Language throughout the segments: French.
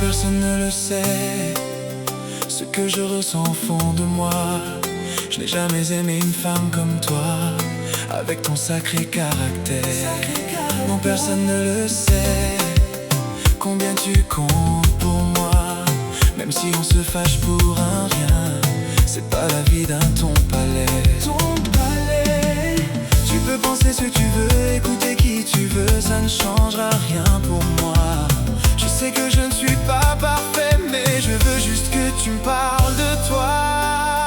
Personne ne le sait, ce que je ressens au fond de moi. Je n'ai jamais aimé une femme comme toi, avec ton sacré caractère. Non, personne ne le sait, combien tu comptes pour moi. Même si on se fâche pour un rien, c'est pas la vie d'un ton palais. Tu peux penser ce que tu veux, écouter qui tu veux, ça ne changera rien pour moi. Je sais que je ne suis pas parfait, mais je veux juste que tu me parles de toi.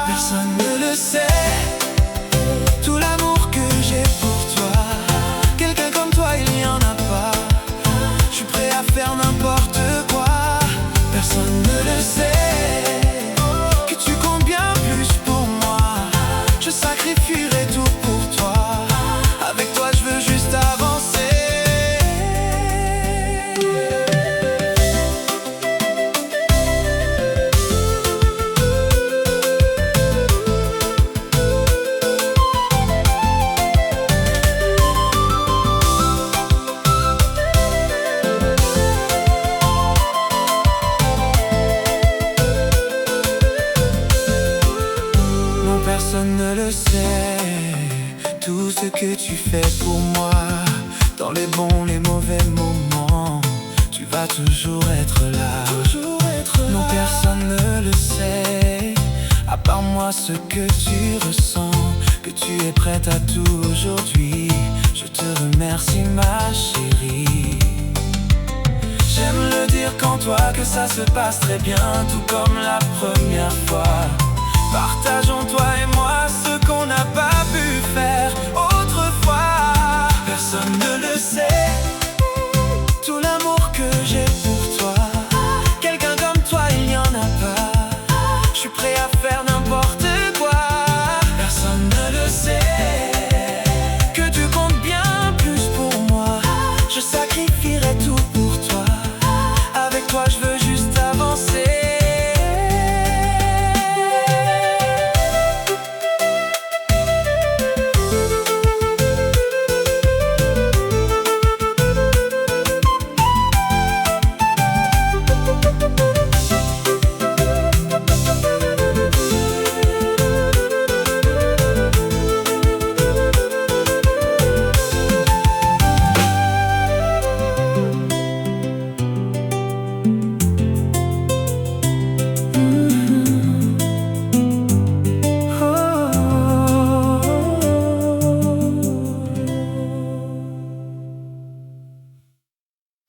Personne ne le sait, tout l'amour que j'ai pour toi. Quelqu'un comme toi, il n'y en a pas. Je suis prêt à faire n'importe quoi. Personne ne le sait, que tu comptes bien plus pour moi. Je sacrifierai tout pour toi. Avec toi, je veux juste avancer. Personne ne le sait, tout ce que tu fais pour moi. Dans les bons, les mauvais moments, tu vas toujours être là. Non, personne ne le sait, à part moi, ce que tu ressens, que tu es prête à tout aujourd'hui. Je te remercie, ma chérie. J'aime le dire qu'en toi, que ça se passe très bien, tout comme la première fois. Partageons toi et moi ce qu'on n'a pas pu faire.